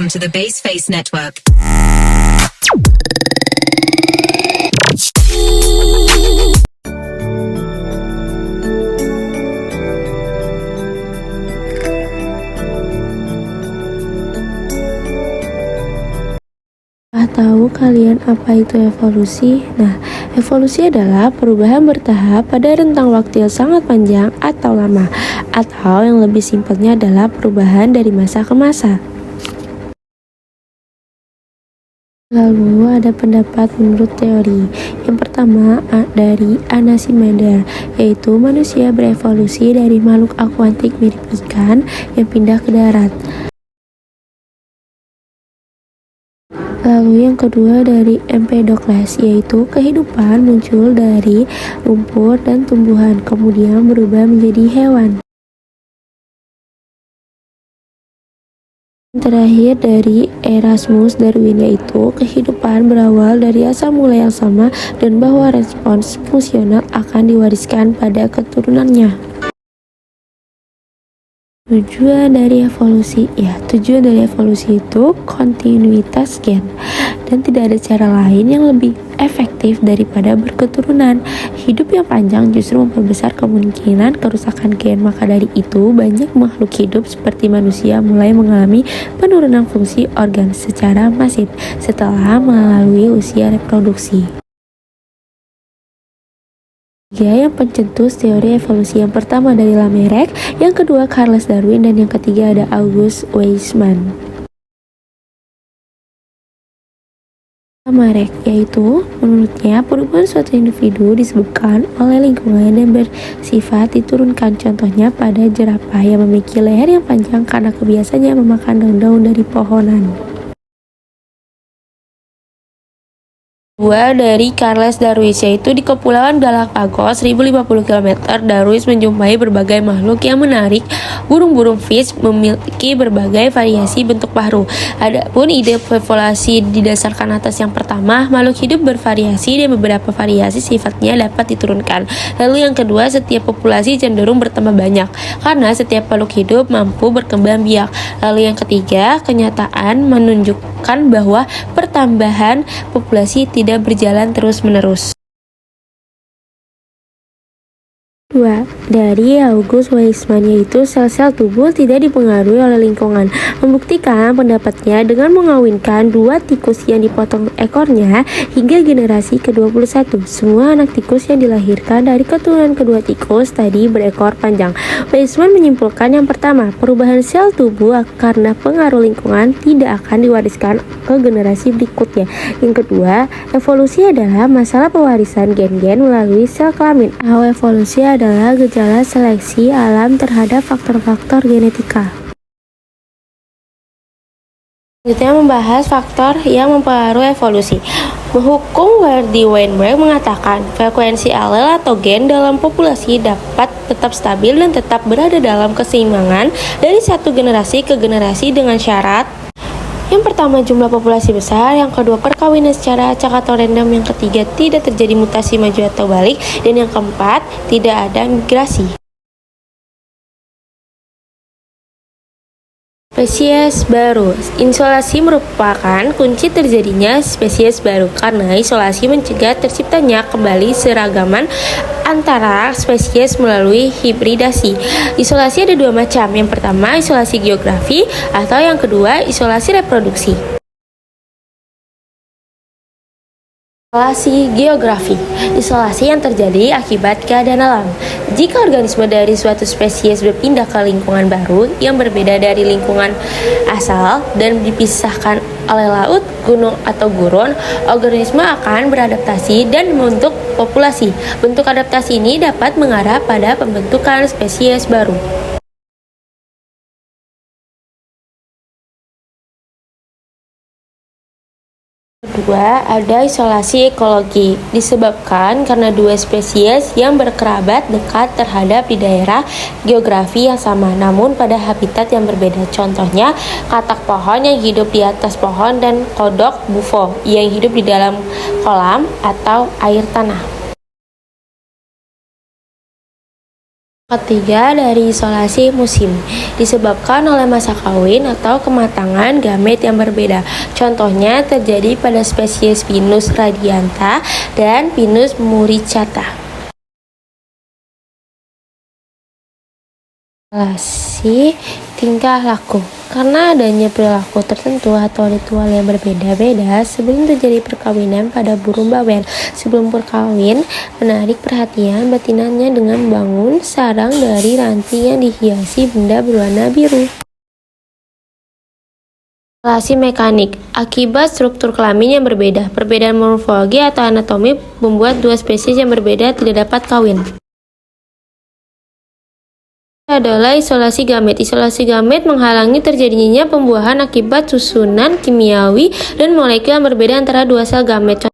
Welcome to the Baseface Network. Tahu kalian apa itu evolusi? Nah, evolusi adalah perubahan bertahap pada rentang waktu yang sangat panjang atau lama, atau yang lebih simpelnya adalah perubahan dari masa ke masa. Lalu ada pendapat menurut teori. Yang pertama dari Anaximander, yaitu manusia berevolusi dari makhluk akuatik mirip ikan yang pindah ke darat. Lalu yang kedua dari Empedocles, yaitu kehidupan muncul dari lumpur dan tumbuhan, kemudian berubah menjadi hewan. Terakhir dari Erasmus Darwin, yaitu kehidupan berawal dari asal mula yang sama dan bahwa respons fungsional akan diwariskan pada keturunannya. Tujuan dari evolusi itu kontinuitas gen, dan tidak ada cara lain yang lebih efektif daripada berketurunan. Hidup yang panjang justru memperbesar kemungkinan kerusakan gen, maka dari itu banyak makhluk hidup seperti manusia mulai mengalami penurunan fungsi organ secara masif setelah melalui usia reproduksi. Yang pencetus teori evolusi yang pertama dari Lamarck, yang kedua Charles Darwin, dan yang ketiga ada August Weismann. Lamarck, yaitu menurutnya perubahan suatu individu disebabkan oleh lingkungan dan bersifat diturunkan, contohnya pada jerapah yang memiliki leher yang panjang karena kebiasaannya memakan daun-daun dari pohonan. Dua dari Charles Darwin, yaitu di Kepulauan Galapagos 1050 km, Darwin menjumpai berbagai makhluk yang menarik. Burung-burung fish memiliki berbagai variasi bentuk paruh. Adapun ide evolusi didasarkan atas yang pertama, makhluk hidup bervariasi dan beberapa variasi sifatnya dapat diturunkan. Lalu yang kedua, setiap populasi cenderung bertambah banyak karena setiap makhluk hidup mampu berkembang biak. Lalu yang ketiga, kenyataan menunjukkan bahwa pertambahan populasi tidak berjalan terus-menerus. 2. Dari August Weismann, yaitu sel-sel tubuh tidak dipengaruhi oleh lingkungan. Membuktikan pendapatnya dengan mengawinkan dua tikus yang dipotong ekornya hingga generasi ke-21. Semua anak tikus yang dilahirkan dari keturunan kedua tikus tadi berekor panjang. Weismann menyimpulkan yang pertama, perubahan sel tubuh karena pengaruh lingkungan tidak akan diwariskan ke generasi berikutnya. Yang kedua, evolusi adalah masalah pewarisan gen-gen melalui sel kelamin. Evolusi adalah gejala seleksi alam terhadap faktor-faktor genetika. Selanjutnya membahas faktor yang mempengaruhi evolusi. Hukum Hardy-Weinberg mengatakan frekuensi alel atau gen dalam populasi dapat tetap stabil dan tetap berada dalam keseimbangan dari satu generasi ke generasi dengan syarat: yang pertama, jumlah populasi besar. Yang kedua, perkawinan secara acak atau random. Yang ketiga, tidak terjadi mutasi maju atau balik. Dan yang keempat, tidak ada migrasi. Spesies baru. Isolasi merupakan kunci terjadinya spesies baru karena isolasi mencegah terciptanya kembali seragaman antara spesies melalui hibridasi. Isolasi ada dua macam. Yang pertama, isolasi geografi, atau yang kedua, isolasi reproduksi. Isolasi geografi. Isolasi yang terjadi akibat keadaan alam. Jika organisme dari suatu spesies berpindah ke lingkungan baru yang berbeda dari lingkungan asal dan dipisahkan oleh laut, gunung, atau gurun, organisme akan beradaptasi dan membentuk populasi. Bentuk adaptasi ini dapat mengarah pada pembentukan spesies baru. Kedua, ada isolasi ekologi, disebabkan karena dua spesies yang berkerabat dekat terhadap di daerah geografi yang sama, namun pada habitat yang berbeda. Contohnya, katak pohon yang hidup di atas pohon dan kodok bufo yang hidup di dalam kolam atau air tanah. Ketiga, dari isolasi musim, disebabkan oleh masa kawin atau kematangan gamet yang berbeda. Contohnya terjadi pada spesies Pinus radiata dan Pinus muricata. Isolasi tingkah laku. Karena adanya perilaku tertentu atau ritual yang berbeda-beda sebelum terjadi perkawinan pada burung bawel. Sebelum berkawin, menarik perhatian betinanya dengan bangun sarang dari ranting yang dihiasi benda berwarna biru. Relasi mekanik, akibat struktur kelamin yang berbeda, perbedaan morfologi atau anatomi membuat dua spesies yang berbeda tidak dapat kawin. Adalah isolasi gamet. Isolasi gamet menghalangi terjadinya pembuahan akibat susunan kimiawi dan molekul yang berbeda antara dua sel gamet.